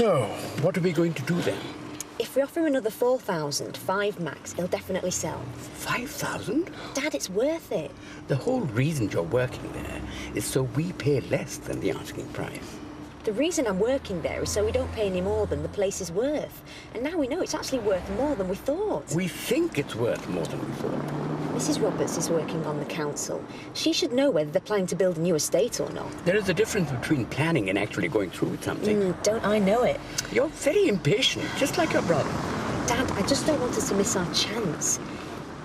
So, what are we going to do then? If we offer him another 4,000, 5 max, he'll definitely sell. 5,000? Dad, it's worth it. The whole reason you're working there is so we pay less than the asking price. The reason I'm working there is so we don't pay any more than the place is worth. And now we know it's actually worth more than we thought. We think it's worth more than we thought. Mrs. Roberts is working on the council. She should know whether they're planning to build a new estate or not. There is a difference between planning and actually going through with something. Don't I know it? You're very impatient, just like your brother. Dad, I just don't want us to miss our chance.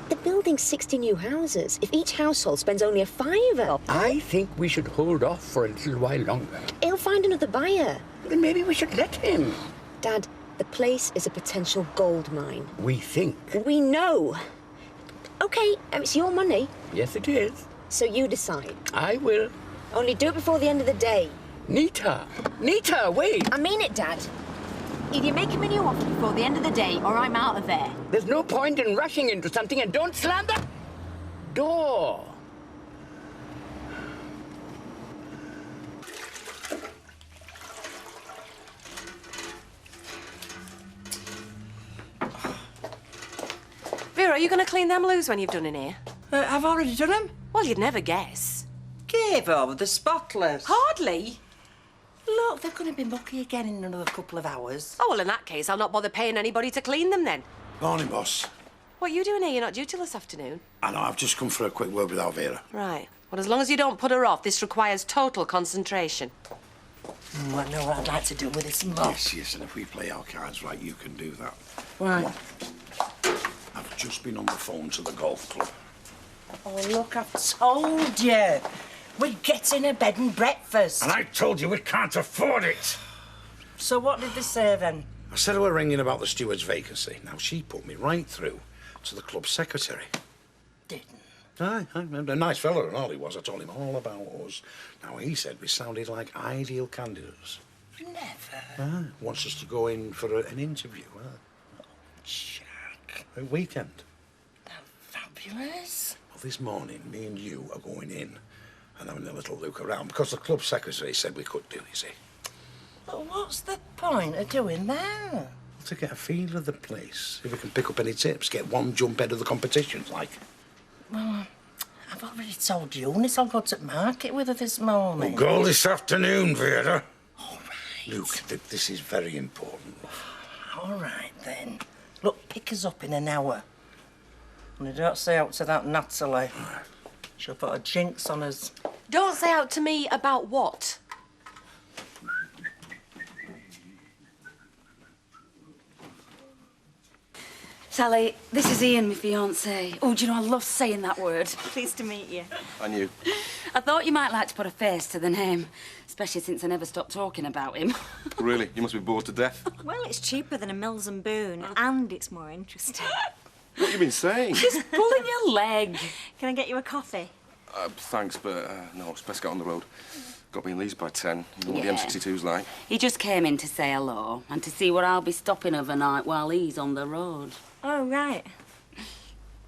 They're building 60 new houses. If each household spends only a fiver... I think we should hold off for a little while longer. He'll find another buyer. Then maybe we should let him. Dad, the place is a potential gold mine. We think. We know. OK, it's your money. Yes, it is. So you decide. I will. Only do it before the end of the day. Nita! Nita, wait! I mean it, Dad. Either you make him a new offer before the end of the day, or I'm out of there. There's no point in rushing into something, and don't slam the door. Vera, are you going to clean them loos when you've done in here? I've already done them. Well, you'd never guess. Gave over the spotless. Hardly. Look, they're going to be mucky again in another couple of hours. Oh, well, in that case, I'll not bother paying anybody to clean them then. Morning, boss. What are you doing here? You're not due till this afternoon. I know, I've just come for a quick word with Vera. Right. Well, as long as you don't put her off, this requires total concentration. I know what I'd like to do with this mop. Yes, and if we play our cards right, you can do that. Right. Come on. I've just been on the phone to the golf club. Oh, look, I've told you. We're getting a bed and breakfast. And I told you we can't afford it. So what did they say then? I said to her ringing about the steward's vacancy. Now, she put me right through to the club secretary. Didn't? Aye, a nice fellow and all he was. I told him all about us. Now, he said we sounded like ideal candidates. Never. Wants us to go in for an interview. Jack. A weekend. Fabulous. Well, this morning, me and you are going in and having a little look around because the club secretary said we could do, you see. But what's the point of doing that? To get a feel of the place, if we can pick up any tips, get one jump ahead of the competitions, like. Well, I've already told you, Eunice, I'll go to market with her this morning. We'll go this afternoon, Vera. All right. Luke, this is very important. All right, then. Look, pick us up in an hour. And don't say out to that Natalie. She'll put a jinx on us. Don't say out to me about what? Sally, this is Ian, my fiancé. Oh, do you know, I love saying that word. Pleased to meet you. And you? I thought you might like to put a face to the name, especially since I never stopped talking about him. Really? You must be bored to death. Well, it's cheaper than a Mills and Boon, and it's more interesting. What have you been saying? Just pulling your leg. Can I get you a coffee? Thanks, but no, it's best get on the road. Got to be in Leeds by 10. You know what the Yeah. M62's like. He just came in to say hello and to see what I'll be stopping overnight while he's on the road. Oh, right.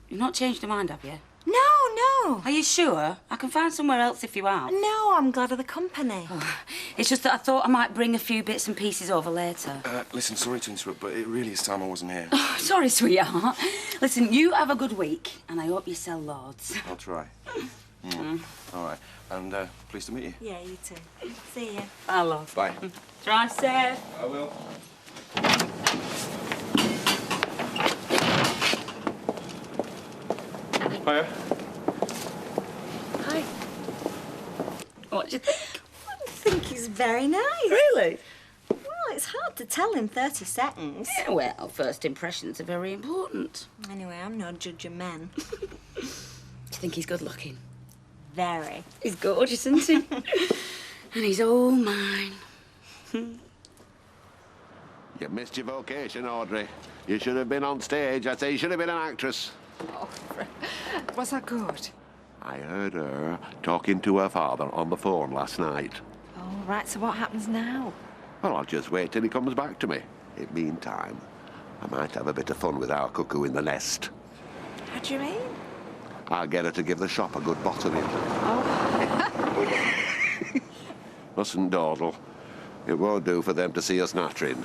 You've not changed your mind, have you? No. Are you sure? I can find somewhere else if you are. No, I'm glad of the company. It's just that I thought I might bring a few bits and pieces over later. Listen, sorry to interrupt, but it really is time I wasn't here. Sorry, sweetheart. Listen, you have a good week, and I hope you sell loads. I'll try. All right. And pleased to meet you. Yeah, you too. See you. Bye, love. Bye. Drive safe. I will. Hiya. Hi. What do you think? I think he's very nice. Really? Well, it's hard to tell in 30 seconds. Yeah, well, first impressions are very important. Anyway, I'm no judge of men. Do you think he's good looking? Very. He's gorgeous, isn't he? And he's all mine. You missed your vocation, Audrey. You should have been on stage. I'd say you should have been an actress. Oh, was that good? I heard her talking to her father on the phone last night. Oh, right, so what happens now? Well, I'll just wait till he comes back to me. In the meantime, I might have a bit of fun with our cuckoo in the nest. How do you mean? I'll get her to give the shop a good bottoming. Oh. Mustn't dawdle. It won't do for them to see us nattering.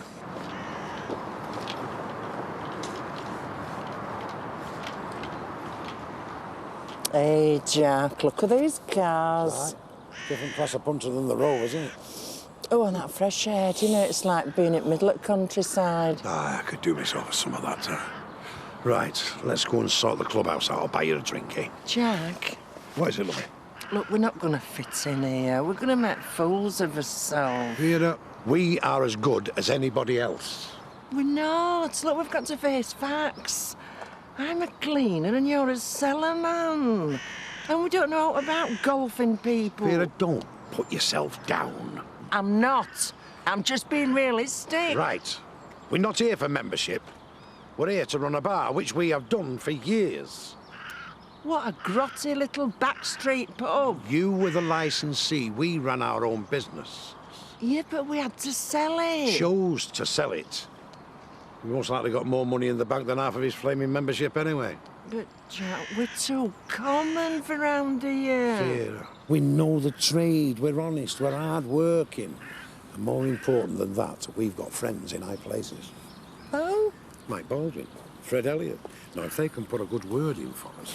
Hey, Jack, look at these cars. Right. Different class of punter than the Rovers, isn't it? Oh, and that fresh air, do you know, it's like being at middle at countryside. Ah, I could do myself with some of that. Right, let's go and sort the clubhouse out. I'll buy you a drink, eh? Jack, What is it, lovely? look, we're not going to fit in here. We're going to make fools of ourselves. Vera, we are as good as anybody else. We're not. Look, we've got to face facts. I'm a cleaner and you're a cellar man. And we don't know about golfing people. Vera, don't put yourself down. I'm not. I'm just being realistic. Right. We're not here for membership. We're here to run a bar, which we have done for years. What a grotty little backstreet pub. You were the licensee. We ran our own business. Yeah, but we had to sell it. Chose to sell it. We most likely got more money in the bank than half of his flaming membership anyway. But, Jack, we're too common for round here. Vera, we know the trade. We're honest. We're hard-working. And more important than that, we've got friends in high places. Oh? Mike Baldwin, Fred Elliott. Now, if they can put a good word in for us...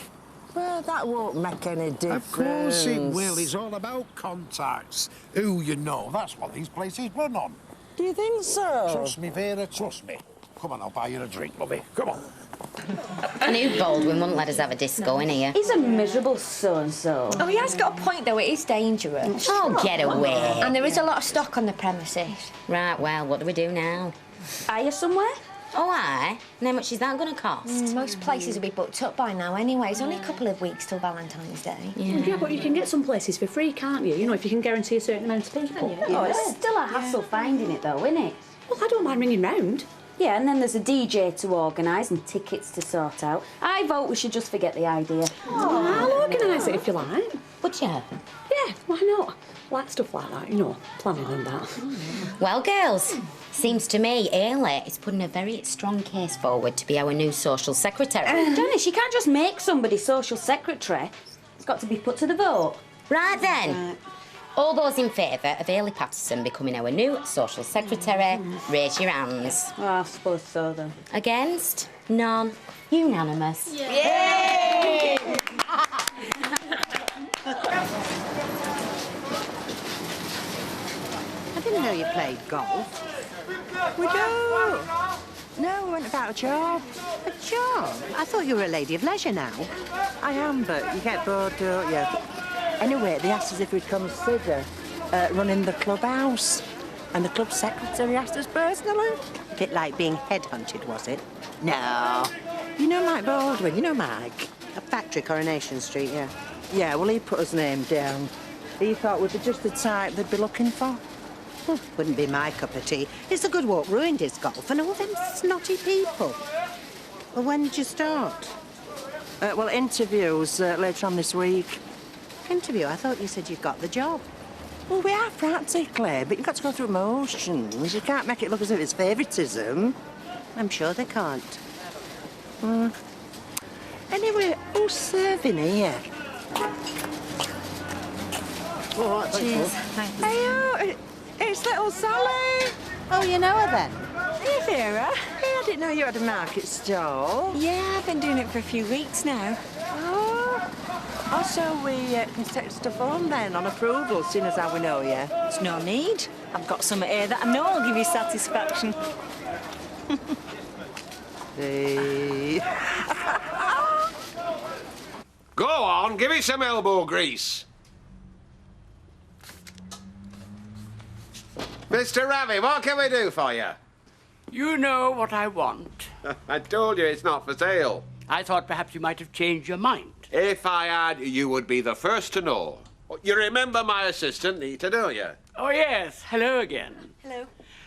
Well, that won't make any difference. Of course it will. It's all about contacts. Who you know. That's what these places run on. Do you think so? Trust me, Vera, trust me. Come on, I'll buy you a drink, lovey. Come on. I knew Baldwin wouldn't let us have a disco in here. He's a miserable so-and-so. Oh, he has got a point, though. It is dangerous. Oh, get away. And there is a lot of stock on the premises. Right, well, what do we do now? Are you somewhere? Oh, aye. And how much is that going to cost? Most places will be booked up by now anyway. It's only a couple of weeks till Valentine's Day. Yeah, but you can get some places for free, can't you? You know, if you can guarantee a certain amount of people. Oh, it's still a hassle finding it, though, isn't it? Well, I don't mind ringing round. Yeah, and then there's a DJ to organise and tickets to sort out. I vote we should just forget the idea. Oh, I'll organise it if you like. Would you? Yeah, why not? I like stuff like that, you know, planning and that. Well, girls, seems to me Ailey is putting a very strong case forward to be our new social secretary. Dennis, you can't just make somebody social secretary. It's got to be put to the vote. Right then. All those in favour of Ailey Patterson becoming our new social secretary, raise your hands. Oh, I suppose so, then. Against? None. Unanimous. Yay! I didn't know you played golf. We do. No, we went about a job. A job? I thought you were a lady of leisure now. I am, but you get bored, don't you? Anyway, they asked us if we'd consider running the clubhouse. And the club secretary asked us personally. A bit like being headhunted, was it? No. You know Mike Baldwin? You know Mike? A factory, Coronation Street, yeah. Yeah, well, he put his name down. He thought we'd be just the type they'd be looking for. Wouldn't be my cup of tea. It's a good walk ruined his golf and all them snotty people. Well, when did you start? Well, interviews later on this week. Interview? I thought you said you got the job. Well, we are practically, but you've got to go through motions. You can't make it look as if it's favouritism. I'm sure they can't. Anyway, who's serving here? Oh, cheers. Thanks. Hey, it's little Sally. Oh, you know her then? Hey, Vera. Hey, I didn't know you had a market stall. Yeah, I've been doing it for a few weeks now. Oh, so we can take stuff home then on approval, seeing as how we know you. There's no need. I've got some here that I know will give you satisfaction. Hey. Go on, give me some elbow grease. Mr. Ravi, what can we do for you? You know what I want. I told you it's not for sale. I thought perhaps you might have changed your mind. If I had, you would be the first to know. You remember my assistant, Nita, don't you? Oh, yes. Hello again. Hello.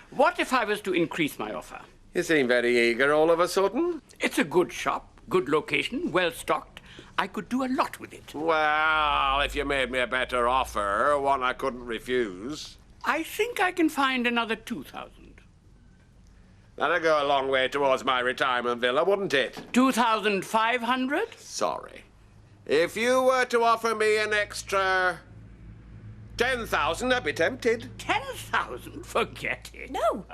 What if I was to increase my offer? You seem very eager all of a sudden. It's a good shop, good location, well-stocked. I could do a lot with it. Well, if you made me a better offer, one I couldn't refuse. I think I can find another 2,000. That'd go a long way towards my retirement villa, wouldn't it? 2,500? Sorry. If you were to offer me an extra 10,000, I'd be tempted. 10,000? 7,000? Forget it. No.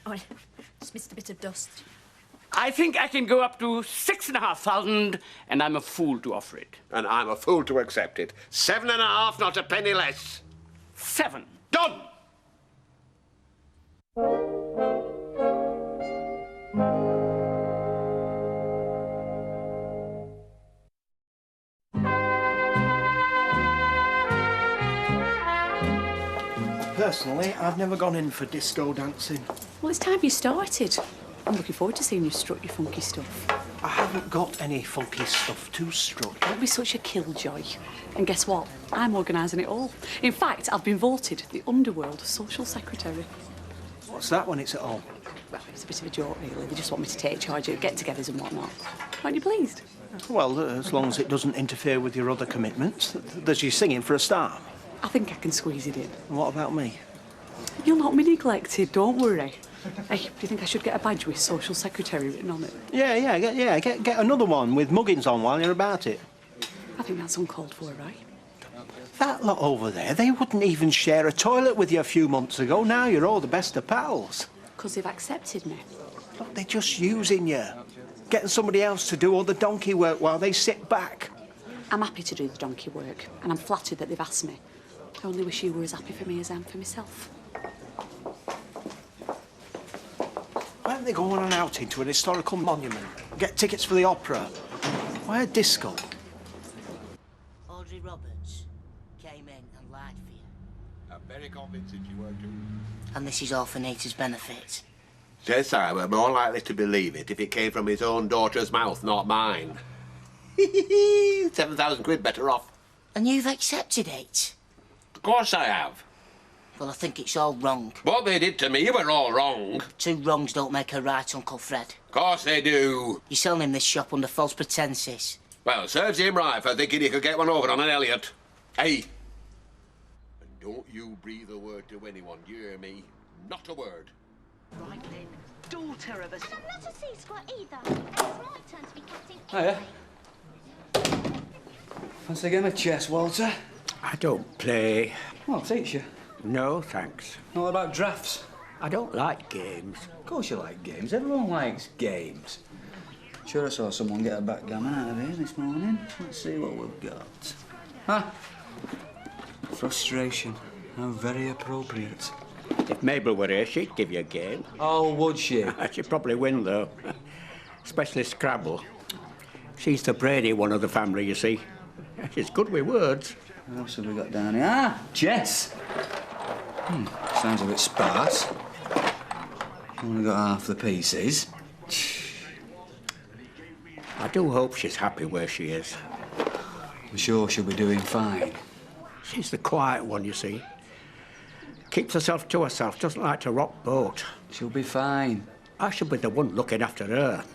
Oh, just missed a bit of dust. I think I can go up to 6,500, and I'm a fool to offer it. And I'm a fool to accept it. 7.5, not a penny less. 7. Done! Personally, I've never gone in for disco dancing. Well, it's time you started. I'm looking forward to seeing you strut your funky stuff. I haven't got any funky stuff to strut. Don't be such a killjoy. And guess what? I'm organising it all. In fact, I've been voted the Underworld Social Secretary. What's that when it's at home? Well, it's a bit of a joke, really. They just want me to take charge of get-togethers and whatnot. Aren't you pleased? Well, as long as it doesn't interfere with your other commitments. There's your singing for a start. I think I can squeeze it in. And what about me? You'll not be neglected, don't worry. Hey, do you think I should get a badge with Social Secretary written on it? Yeah, get another one with muggins on while you're about it. I think that's uncalled for, right? That lot over there, they wouldn't even share a toilet with you a few months ago. Now you're all the best of pals. Because they've accepted me. Look, they're just using you. Getting somebody else to do all the donkey work while they sit back. I'm happy to do the donkey work, and I'm flattered that they've asked me. I only wish you were as happy for me as I am for myself. Why don't they go on an outing to an historical monument? Get tickets for the opera? Why a disco? Audrey Roberts came in and lied for you. I'm very convincing she were too. And this is all for Nita's benefit. Says I were more likely to believe it if it came from his own daughter's mouth, not mine. 7,000 quid better off. And you've accepted it? Of course I have. Well, I think it's all wrong. What they did to me were all wrong. Two wrongs don't make a right, Uncle Fred. Of course they do. You're selling him this shop under false pretences. Well, serves him right for thinking he could get one over on an Elliot. Hey. And don't you breathe a word to anyone, you hear me? Not a word. Right then, daughter of a... I'm not a C-squat either. It's my turn to be captain. Hiya. Fancy a game of chess, Walter? I don't play. Well, I'll teach you. No, thanks. What about drafts? I don't like games. Of course you like games. Everyone likes games. Sure, I saw someone get a backgammon out of here this morning. Let's see what we've got. Huh? Frustration. How very appropriate. If Mabel were here, she'd give you a game. Oh, would she? She'd probably win, though. Especially Scrabble. She's the Brady one of the family, you see. She's good with words. What else have we got down here? Ah, chess. Sounds a bit sparse. Only got half the pieces. I do hope she's happy where she is. I'm sure she'll be doing fine. She's the quiet one, you see. Keeps herself to herself, doesn't like to rock boat. She'll be fine. I should be the one looking after her.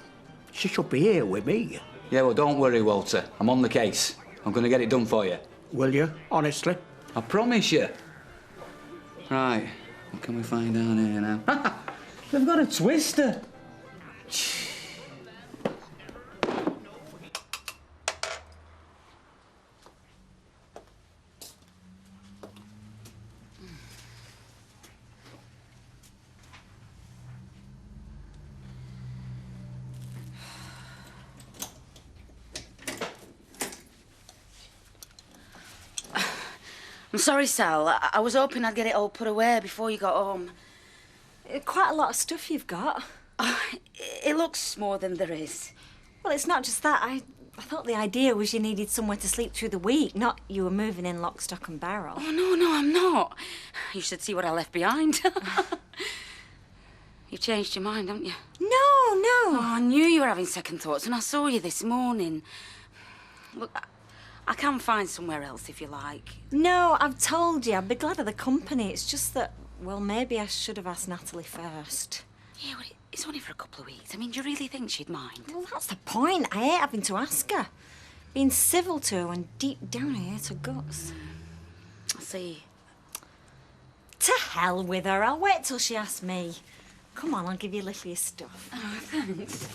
She should be here with me. Yeah, well, don't worry, Walter. I'm on the case. I'm going to get it done for you. Will you, honestly? I promise you. Right, what can we find down here now? They've got a twister. I'm sorry, Sal. I was hoping I'd get it all put away before you got home. Quite a lot of stuff you've got. Oh, it looks more than there is. Well, it's not just that. I thought the idea was you needed somewhere to sleep through the week, not you were moving in lock, stock and barrel. Oh, no, I'm not. You should see what I left behind. You've changed your mind, haven't you? No. Oh, I knew you were having second thoughts when I saw you this morning. Look, I can find somewhere else if you like. No, I've told you. I'd be glad of the company. It's just that, well, maybe I should have asked Natalie first. Yeah, well, it's only for a couple of weeks. I mean, do you really think she'd mind? Well, that's the point. I hate having to ask her. Being civil to her when deep down I hate her guts. I see. To hell with her. I'll wait till she asks me. Come on, I'll give you a little of your stuff. Oh, thanks.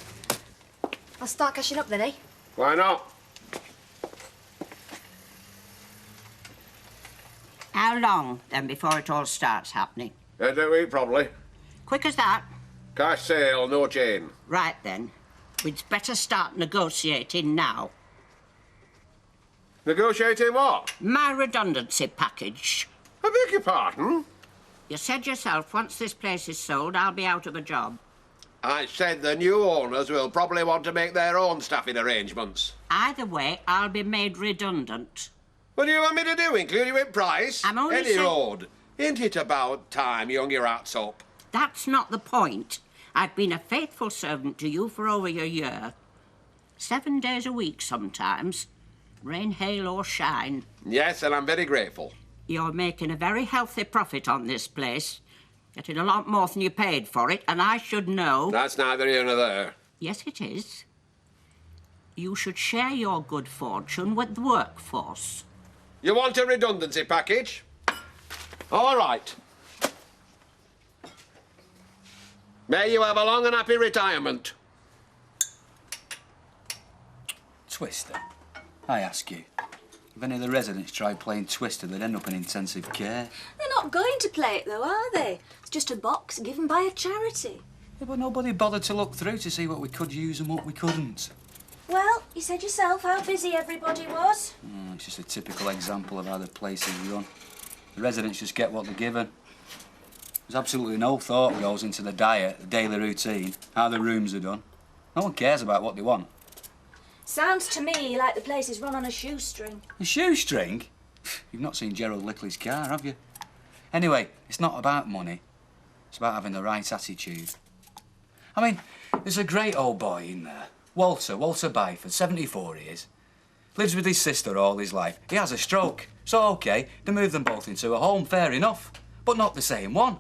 I'll start cashing up then, eh? Why not? How long, then, before it all starts happening? End of the week, probably. Quick as that? Cash sale, no chain. Right, then. We'd better start negotiating now. Negotiating what? My redundancy package. I beg your pardon? You said yourself, once this place is sold, I'll be out of a job. I said the new owners will probably want to make their own staffing arrangements. Either way, I'll be made redundant. What do you want me to do, include you in price? I'm only Any saying... road. Ain't it about time you hung your hats up? That's not the point. I've been a faithful servant to you for over a year. 7 days a week sometimes. Rain, hail or shine. Yes, and I'm very grateful. You're making a very healthy profit on this place. Getting a lot more than you paid for it, and I should know... That's neither here nor there. Yes, it is. You should share your good fortune with the workforce. You want a redundancy package? All right. May you have a long and happy retirement. Twister? I ask you, if any of the residents tried playing Twister, they'd end up in intensive care. They're not going to play it, though, are they? It's just a box given by a charity. Yeah, but nobody bothered to look through to see what we could use and what we couldn't. Well, you said yourself how busy everybody was. It's just a typical example of how the place is run. The residents just get what they're given. There's absolutely no thought goes into the diet, the daily routine, how the rooms are done. No one cares about what they want. Sounds to me like the place is run on a shoestring. A shoestring? You've not seen Gerald Lickley's car, have you? Anyway, it's not about money. It's about having the right attitude. I mean, there's a great old boy in there. Walter Byford, 74 he is. Lives with his sister all his life. He has a stroke. So, OK, they move them both into a home, fair enough. But not the same one.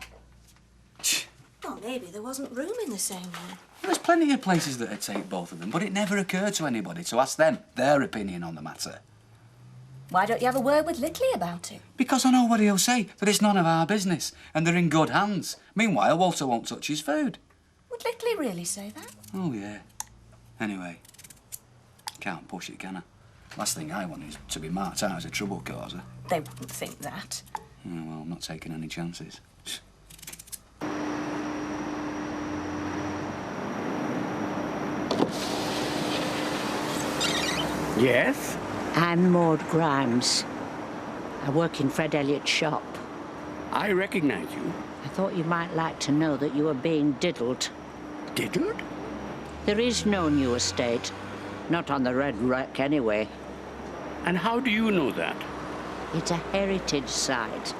Well, maybe there wasn't room in the same one. There's plenty of places that'd take both of them, but it never occurred to anybody to ask them their opinion on the matter. Why don't you have a word with Lickley about it? Because I know what he'll say, that it's none of our business, and they're in good hands. Meanwhile, Walter won't touch his food. Would Lickley really say that? Oh, yeah. Anyway, can't push it, can I? Last thing I want is to be marked out as a trouble causer. They wouldn't think that. Yeah, well, I'm not taking any chances. Yes? I'm Maud Grimes. I work in Fred Elliott's shop. I recognise you. I thought you might like to know that you were being diddled. Diddled? There is no new estate. Not on the Red Wreck, anyway. And how do you know that? It's a heritage site.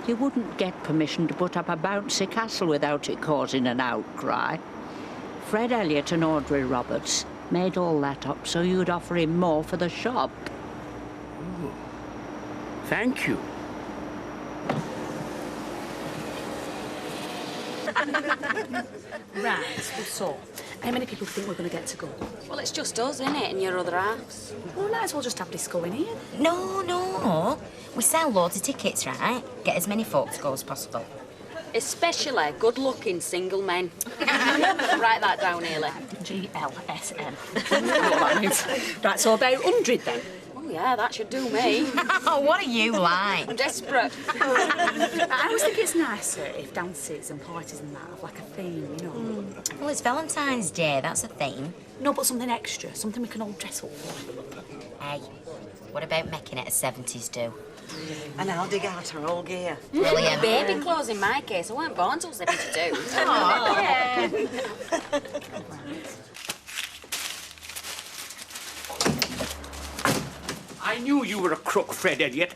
You wouldn't get permission to put up a bouncy castle without it causing an outcry. Fred Elliott and Audrey Roberts made all that up so you'd offer him more for the shop. Oh. Thank you. Right, so, how many people think we're going to get to go? Well, it's just us, isn't it, and your other halves? Well, we might as well just have this going here. No. We sell loads of tickets, right? Get as many folk to go as possible. Especially good-looking single men. Write that down, Haley. GLSM. What that means. Right, so about 100 then. Oh, yeah, that should do me. What are you like? I'm desperate. I always think it's nicer if dances and parties and that have like a theme, you know. Well, it's Valentine's Day, that's a theme. No, but something extra, something we can all dress up for. Hey, what about making it a 70s do? And I'll dig out her old gear. Brilliant. Baby clothes in my case. I weren't born till 72. Oh, yeah. I knew you were a crook, Fred Elliott,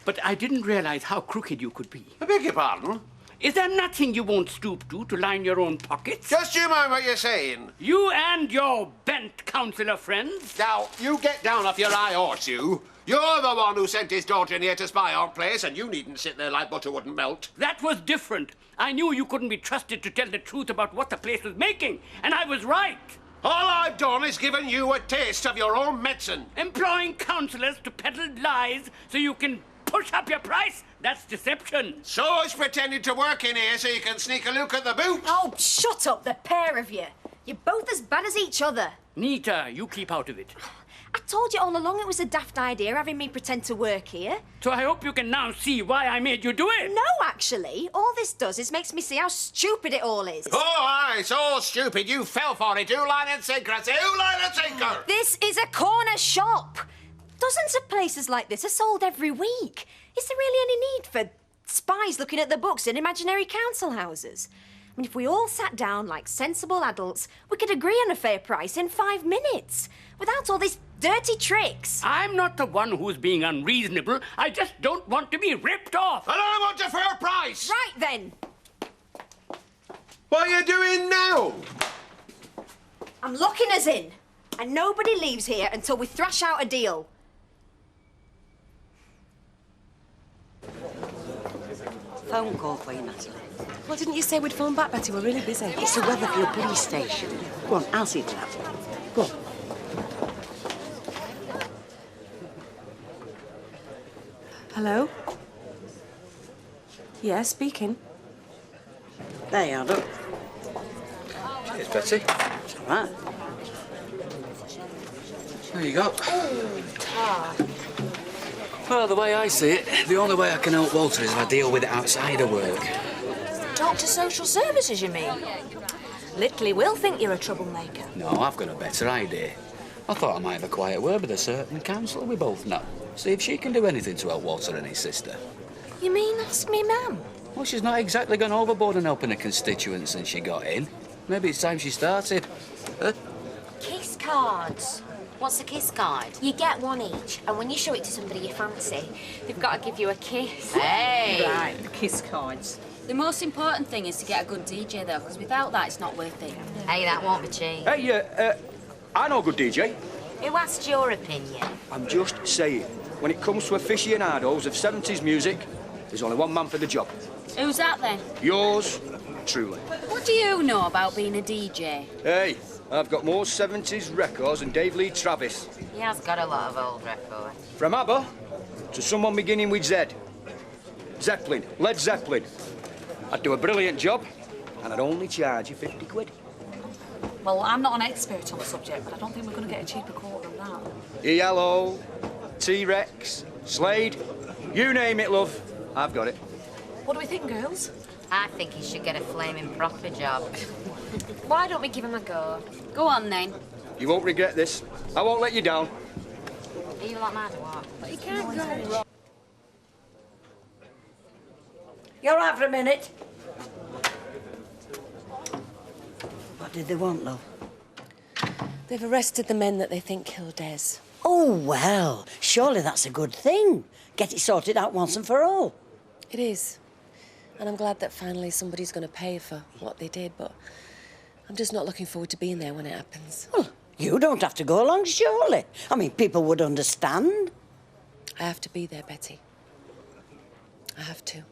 but I didn't realise how crooked you could be. I beg your pardon? Is there nothing you won't stoop to line your own pockets? Just you mind what you're saying. You and your bent councillor friends. Now, you get down off your high horse, you. You're the one who sent his daughter in here to spy on place, and you needn't sit there like butter wouldn't melt. That was different. I knew you couldn't be trusted to tell the truth about what the place was making, and I was right. All I've done is given you a taste of your own medicine. Employing councillors to peddle lies so you can push up your price? That's deception. So is pretending to work in here so you can sneak a look at the boot. Oh, shut up, the pair of you. You're both as bad as each other. Nita, you keep out of it. I told you all along it was a daft idea having me pretend to work here. So I hope you can now see why I made you do it. No, actually. All this does is makes me see how stupid it all is. Oh, aye, it's all stupid. You fell for it. Hook, line and sinker. I say, hook, line and sinker. This is a corner shop. Dozens of places like this are sold every week. Is there really any need for spies looking at the books in imaginary council houses? I mean, if we all sat down like sensible adults, we could agree on a fair price in 5 minutes, without all these dirty tricks. I'm not the one who's being unreasonable. I just don't want to be ripped off. And I want a fair price. Right, then. What are you doing now? I'm locking us in, and nobody leaves here until we thrash out a deal. Phone call for you, Natalie. Well, didn't you say we'd phone back, Betty? We're really busy. It's the Weatherfield police station. Go on, I'll see to that. Go on. Hello? Yeah, speaking. There you are, look. Cheers, Betty. It's all right. There you go. Oh, tar. Well, the way I see it, the only way I can help Walter is if I deal with it outside of work. Talk to social services, you mean? Littley will think you're a troublemaker. No, I've got a better idea. I thought I might have a quiet word with a certain counsellor we both know. See if she can do anything to help Walter and his sister. You mean ask me, ma'am? Well, she's not exactly gone overboard in helping her constituents since she got in. Maybe it's time she started. Huh? Kiss cards. What's a kiss card? You get one each, and when you show it to somebody you fancy, they've got to give you a kiss. Hey! Right, the kiss cards. The most important thing is to get a good DJ, though, because without that, it's not worth it. Hey, that won't be cheap. Hey, I know a good DJ. Who asked your opinion? I'm just saying, when it comes to aficionados of 70s music, there's only one man for the job. Who's that, then? Yours, truly. What do you know about being a DJ? Hey, I've got more 70s records than Dave Lee Travis. He has got a lot of old records. From ABBA to someone beginning with Z. Zeppelin, Led Zeppelin. I'd do a brilliant job, and I'd only charge you 50 quid. Well, I'm not an expert on the subject, but I don't think we're going to get a cheaper quote than that. ELO, T-Rex, Slade, you name it, love. I've got it. What do we think, girls? I think he should get a flaming proper job. Why don't we give him a go? Go on, then. You won't regret this. I won't let you down. Are you like mad or what? But you can't go. You're out for a minute. What did they want, love? They've arrested the men that they think killed Des. Oh, well, surely that's a good thing. Get it sorted out once and for all. It is. And I'm glad that finally somebody's going to pay for what they did, but I'm just not looking forward to being there when it happens. Well, you don't have to go along, surely. I mean, people would understand. I have to be there, Betty. I have to.